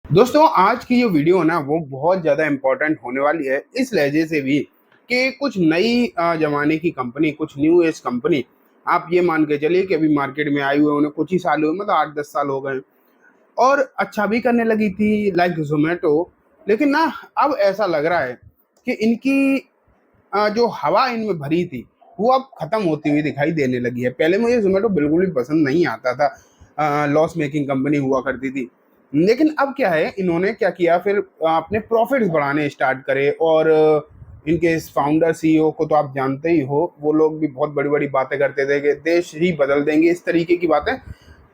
दोस्तों आज की जो वीडियो है ना वो बहुत ज़्यादा इम्पोर्टेंट होने वाली है इस लहजे से भी कि कुछ नई जमाने की कंपनी, कुछ न्यू एज कंपनी, आप ये मान के चलिए कि अभी मार्केट में आई हुई है, उन्हें कुछ ही साल हुए, मतलब 8-10 साल हो गए और अच्छा भी करने लगी थी लाइक जोमेटो। लेकिन ना अब ऐसा लग रहा है कि इनकी जो हवा इनमें भरी थी वो अब खत्म होती हुई दिखाई देने लगी है। पहले मुझे जोमेटो बिल्कुल भी पसंद नहीं आता था, लॉस मेकिंग कंपनी हुआ करती थी। लेकिन अब क्या है, इन्होंने क्या किया फिर अपने प्रॉफिट्स बढ़ाने स्टार्ट करे और इनके इस फाउंडर सीईओ को तो आप जानते ही हो, वो लोग भी बहुत बड़ी बड़ी बातें करते थे कि देश ही बदल देंगे, इस तरीके की बातें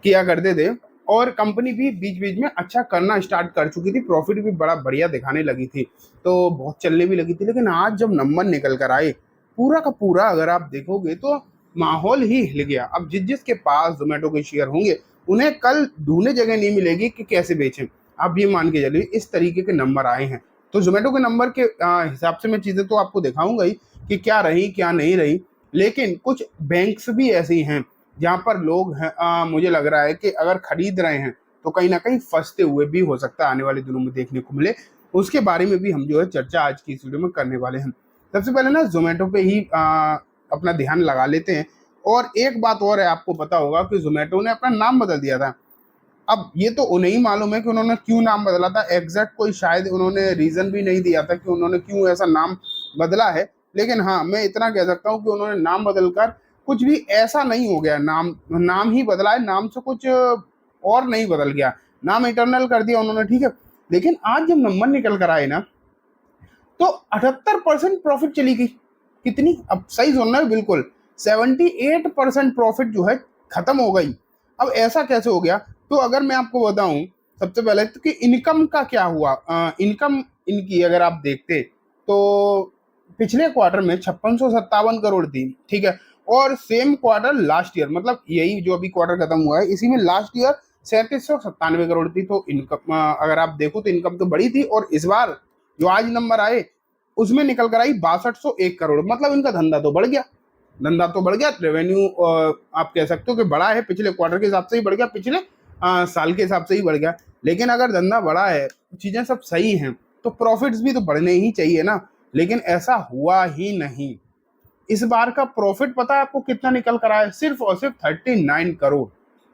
किया करते थे। और कंपनी भी बीच बीच में अच्छा करना स्टार्ट कर चुकी थी, प्रॉफिट भी बड़ा बढ़िया दिखाने लगी थी, तो बहुत चलने भी लगी थी। लेकिन आज जब नंबर निकल कर आए पूरा का पूरा, अगर आप देखोगे तो माहौल ही हिल गया। अब जिस जिसके पास जोमेटो के शेयर होंगे उन्हें कल ढूंढने जगह नहीं मिलेगी कि कैसे बेचें। आप ये मान के चलिए इस तरीके के नंबर आए हैं। तो जोमेटो के नंबर के हिसाब से मैं चीज़ें तो आपको दिखाऊंगा ही कि क्या रही क्या नहीं रही। लेकिन कुछ बैंक्स भी ऐसी हैं जहाँ पर लोग हैं, मुझे लग रहा है कि अगर खरीद रहे हैं तो कहीं ना कहीं फंसते हुए भी हो सकता है आने वाले दिनों में देखने को मिले। उसके बारे में भी हम जो है चर्चा आज की इस वीडियो में करने वाले हैं। सबसे पहले ना जोमेटो पे ही अपना ध्यान लगा लेते हैं। और एक बात और है, आपको पता होगा कि जोमेटो ने अपना नाम बदल दिया था। अब ये तो उन्हें ही मालूम है कि उन्होंने क्यों नाम बदला था, एग्जैक्ट कोई शायद उन्होंने रीजन भी नहीं दिया था कि उन्होंने क्यों ऐसा नाम बदला है। लेकिन हाँ, मैं इतना कह सकता हूँ कि उन्होंने नाम बदलकर कुछ भी ऐसा नहीं हो गया, नाम नाम ही बदला है, नाम से कुछ और नहीं बदल गया, नाम इटरनल कर दिया उन्होंने, ठीक है। लेकिन आज जब नंबर निकल कर आए ना तो 78% प्रॉफिट चली गई। कितनी, अब सही सुनना है बिल्कुल, 78% प्रॉफिट जो है खत्म हो गई। अब ऐसा कैसे हो गया? तो अगर मैं आपको बताऊं सबसे पहले तो कि इनकम का क्या हुआ, इनकम इनकी अगर आप देखते तो पिछले क्वार्टर में 5657 करोड़ थी, ठीक है। और सेम क्वार्टर लास्ट ईयर, मतलब यही जो अभी क्वार्टर खत्म हुआ है इसी में लास्ट ईयर 3797 करोड़ थी। तो इनकम अगर आप देखो तो इनकम तो बड़ी थी। और इस बार जो आज नंबर आए उसमें निकल कर आई 6201 करोड़, मतलब इनका धंधा तो बढ़ गया, धंधा तो बढ़ गया। रेवेन्यू आप कह सकते हो कि बढ़ा है, पिछले क्वार्टर के हिसाब से ही बढ़ गया, पिछले साल के हिसाब से ही बढ़ गया। लेकिन अगर धंधा बढ़ा है, चीजें सब सही हैं, तो प्रॉफिट्स भी तो बढ़ने ही चाहिए ना। लेकिन ऐसा हुआ ही नहीं। इस बार का प्रॉफिट पता है आपको कितना निकल कर आया? सिर्फ और सिर्फ 39 करोड़,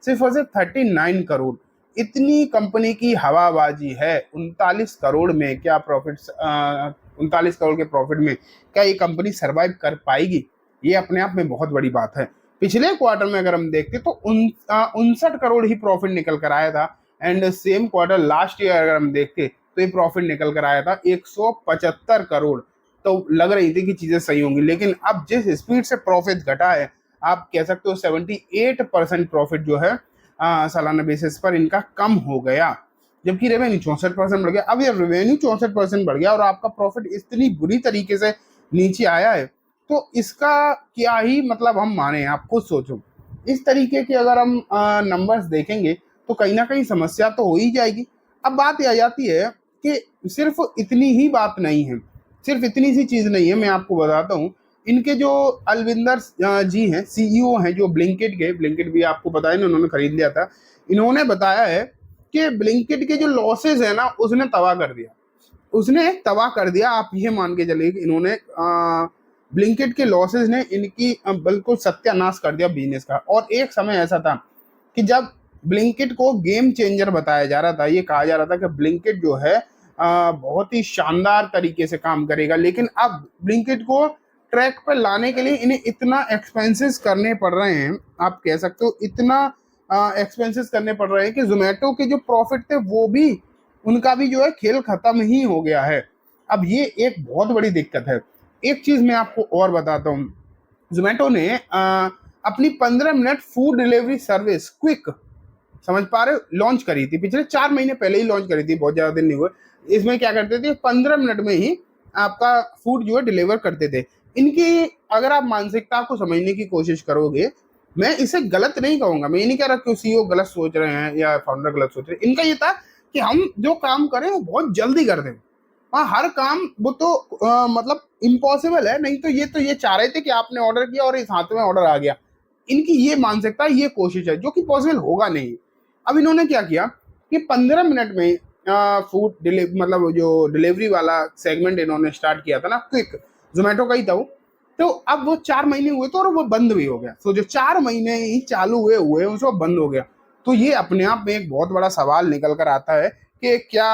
सिर्फ और सिर्फ 39 करोड़। इतनी कंपनी की हवाबाजी है, 39 करोड़ में क्या प्रॉफिट, 39 करोड़ के प्रॉफिट में क्या ये कंपनी सरवाइव कर पाएगी? ये अपने आप में बहुत बड़ी बात है। पिछले क्वार्टर में अगर हम देखते तो 59 करोड़ ही प्रॉफिट निकल कर आया था। And same quarter last year अगर हम देखते तो ये प्रॉफिट निकल कर आया था 175 करोड़। तो लग रही थी कि चीजें सही होंगी। लेकिन अब जिस स्पीड से प्रॉफिट घटा है, आप कह सकते हो 78% प्रॉफिट जो है सालाना बेसिस पर इनका कम हो गया। जबकि रेवेन्यू 64% बढ़ गया। अब ये रेवेन्यू 64% बढ़ गया और आपका प्रॉफिट इतनी बुरी तरीके से नीचे आया है, तो इसका क्या ही मतलब हम माने? आप खुद सोचो। इस तरीके के अगर हम नंबर्स देखेंगे तो कहीं ना कहीं समस्या तो हो ही जाएगी। अब बात यह आ जाती है कि सिर्फ इतनी ही बात नहीं है, सिर्फ इतनी सी चीज नहीं है। मैं आपको बताता हूँ, इनके जो अलविंदर जी हैं, सीईओ हैं जो ब्लिंकिट के, ब्लिंकिट भी आपको पता है ना, उन्होंने खरीद लिया था। इन्होंने बताया है कि ब्लिंकिट के जो लॉसेज है ना उसने तबाह कर दिया, उसने तबाह कर दिया। आप ये मान के चलिए कि इन्होंने ब्लिंकिट के लॉसेज ने इनकी बिल्कुल सत्यानाश कर दिया बिजनेस का। और एक समय ऐसा था कि जब ब्लिंकिट को गेम चेंजर बताया जा रहा था, ये कहा जा रहा था कि ब्लिंकिट जो है बहुत ही शानदार तरीके से काम करेगा। लेकिन अब ब्लिंकिट को ट्रैक पर लाने के लिए इन्हें इतना एक्सपेंसेस करने पड़ रहे हैं, आप कह सकते हो इतना एक्सपेंसेस करने पड़ रहे हैं कि जोमेटो के जो प्रॉफिट थे वो भी, उनका भी जो है खेल खत्म ही हो गया है। अब ये एक बहुत बड़ी दिक्कत है। एक चीज मैं आपको और बताता हूँ, जोमेटो ने अपनी 15 minute food delivery service quick, समझ पा रहे हो, लॉन्च करी थी पिछले 4 महीने पहले ही लॉन्च करी थी, बहुत ज्यादा दिन नहीं हुए। इसमें क्या करते थे, 15 मिनट में ही आपका फूड जो है डिलीवर करते थे। इनकी अगर आप मानसिकता को समझने की कोशिश करोगे, मैं इसे गलत नहीं कहूंगा, मैं ये नहीं कह रहा कि सीईओ गलत सोच रहे हैं या फाउंडर गलत सोच रहे हैं। इनका ये था कि हम जो काम करें वो बहुत जल्दी कर दें। हाँ, हर काम वो तो मतलब इम्पॉसिबल है, नहीं तो ये चाह रहे थे कि आपने ऑर्डर किया और इस हाथ में ऑर्डर आ गया। इनकी ये मानसिकता, ये कोशिश है, जो कि पॉसिबल होगा नहीं। अब इन्होंने क्या किया कि 15 मिनट में फूड मतलब जो डिलीवरी वाला सेगमेंट इन्होंने स्टार्ट किया था ना, क्विक, जोमेटो का ही था वो। तो अब वो 4 महीने हुए तो, और वो बंद भी हो गया। तो जो 4 महीने ही चालू हुए हुए उसको बंद हो गया। तो ये अपने आप में एक बहुत बड़ा सवाल निकल कर आता है कि क्या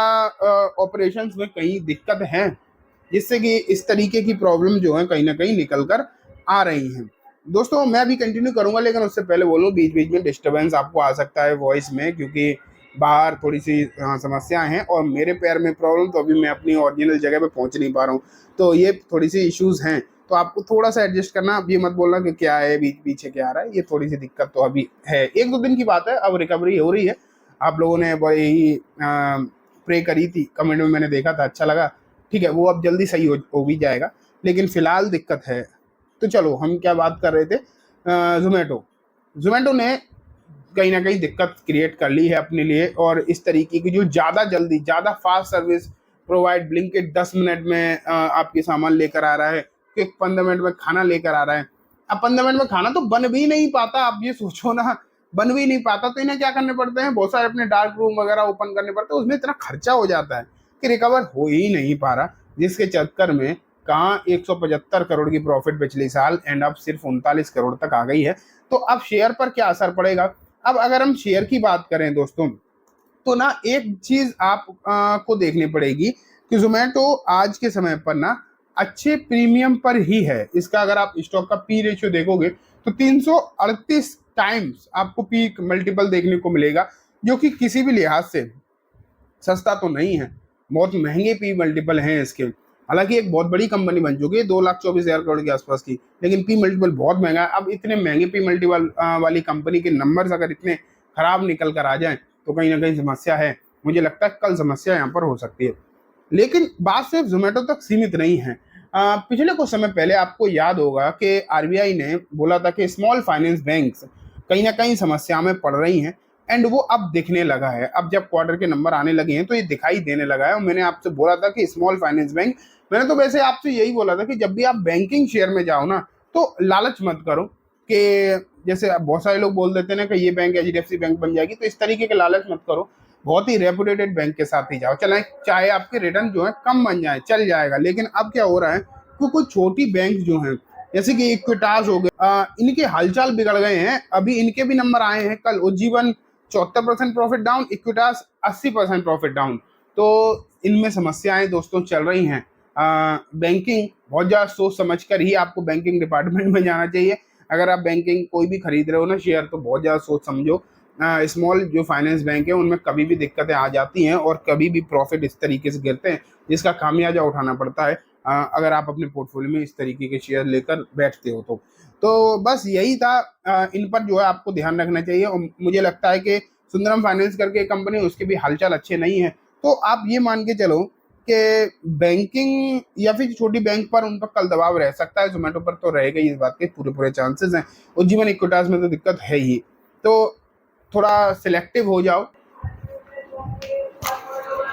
ऑपरेशंस में कहीं दिक्कत है, जिससे कि इस तरीके की प्रॉब्लम जो है कहीं ना कहीं निकल कर आ रही हैं। दोस्तों मैं अभी कंटिन्यू करूंगा, लेकिन उससे पहले बोलूं, बीच बीच में डिस्टरबेंस आपको आ सकता है वॉइस में, क्योंकि बाहर थोड़ी सी समस्याएं हैं और मेरे पैर में प्रॉब्लम, तो अभी मैं अपनी ओरिजिनल जगह पे पहुंच नहीं पा रहा हूँ। तो ये थोड़ी सी इश्यूज हैं, तो आपको थोड़ा सा एडजस्ट करना। अब ये मत बोलना कि क्या है बीच पीछे क्या आ रहा है, ये थोड़ी सी दिक्कत तो अभी है, 1-2 दिन की बात है, अब रिकवरी हो रही है। आप लोगों ने बड़ी ही प्रे करी थी, कमेंट में मैंने देखा था, अच्छा लगा। ठीक है, वो अब जल्दी सही हो भी जाएगा, लेकिन फिलहाल दिक्कत है। तो चलो, हम क्या बात कर रहे थे, जोमेटो। जोमेटो ने कहीं ना कहीं दिक्कत क्रिएट कर ली है अपने लिए, और इस तरीके की जो ज़्यादा जल्दी, ज़्यादा fast service provide, Blinkit 10 minute में आपके सामान लेकर आ रहा है, क्विक 15 मिनट में खाना लेकर आ रहा है। अब 15 मिनट में खाना तो बन भी नहीं पाता, आप ये सोचो ना, बन भी नहीं पाता, तो इन्हें क्या करने पड़ते हैं, बहुत सारे अपने डार्क रूम वगैरह ओपन करने पड़ते हैं, उसमें इतना खर्चा हो जाता है कि रिकवर हो ही नहीं पा रहा, जिसके चक्कर में कहाँ 175 करोड़ की प्रॉफिट पिछले साल, एंड अब सिर्फ 39 करोड़ तक आ गई है। तो अब शेयर पर क्या असर पड़ेगा? अब अगर हम शेयर की बात करें दोस्तों, तो ना एक चीज आप को देखनी पड़ेगी कि जोमेटो आज के समय पर ना अच्छे प्रीमियम पर ही है। इसका अगर आप स्टॉक का पी रेशियो देखोगे तो 338 टाइम्स आपको पी मल्टीपल देखने को मिलेगा, जो कि किसी भी लिहाज से सस्ता तो नहीं है, बहुत महंगे पी मल्टीपल हैं इसके। हालांकि एक बहुत बड़ी कंपनी बन चुकी है, 2,24,000 करोड़ के आसपास की, लेकिन पी मल्टीपल बहुत महंगा है। अब इतने महंगे पी मल्टीपल वाली कंपनी के नंबर्स अगर इतने खराब निकल कर आ जाएं, तो कहीं ना कहीं समस्या है। मुझे लगता है कल समस्या यहाँ पर हो सकती है। लेकिन बात सिर्फ जोमेटो तक सीमित नहीं है। पिछले कुछ समय पहले आपको याद होगा कि आरबीआई ने बोला था कि स्मॉल फाइनेंस बैंक्स कहीं ना कहीं समस्या में पड़ रही हैं, एंड वो अब दिखने लगा है। अब जब क्वार्टर के नंबर आने लगे हैं तो ये दिखाई देने लगा है। और मैंने आपसे बोला था कि स्मॉल फाइनेंस बैंक, मैंने तो वैसे आपसे यही बोला था कि जब भी आप बैंकिंग शेयर में जाओ ना, तो लालच मत करो कि जैसे अब बहुत सारे लोग बोल देते हैं ना कि ये बैंक एचडीएफसी बैंक बन जाएगी, तो इस तरीके के लालच मत करो। बहुत ही रेपुटेटेड बैंक के साथ ही जाओ, चले चाहे आपके रिटर्न जो है कम बन जाए, चल जाएगा। लेकिन अब क्या हो रहा है कि कुछ छोटी बैंक जो हैं, जैसे कि इक्विटास हो गए, इनके हालचाल बिगड़ गए हैं। अभी इनके भी नंबर आए हैं कल। Ujjivan 74% profit down, Equitas 80% profit down. तो इनमें समस्याएं दोस्तों चल रही हैं। बैंकिंग बहुत ज़्यादा सोच समझ कर ही आपको बैंकिंग डिपार्टमेंट में जाना चाहिए। अगर आप बैंकिंग कोई भी खरीद रहे हो ना शेयर, तो बहुत ज़्यादा सोच समझो। स्मॉल जो फाइनेंस बैंक है उनमें कभी भी दिक्कतें आ जाती हैं, और कभी भी प्रॉफिट इस तरीके से गिरते हैं जिसका खामियाजा उठाना पड़ता है, अगर आप अपने पोर्टफोलियो में इस तरीके के शेयर लेकर बैठते हो तो बस यही था। इन पर जो है आपको ध्यान रखना चाहिए। और मुझे लगता है कि सुंदरम फाइनेंस करके कंपनी, उसके भी हालचाल अच्छे नहीं है। तो आप ये मान के चलो कि बैंकिंग या फिर छोटी बैंक पर उन पर कल दबाव रह सकता है, जोमेटो पर तो रहेगा ही, इस बात के पूरे पूरे चांसेस हैं। उज्जीवन इक्विटास में तो दिक्कत है ही। तो थोड़ा सिलेक्टिव हो जाओ,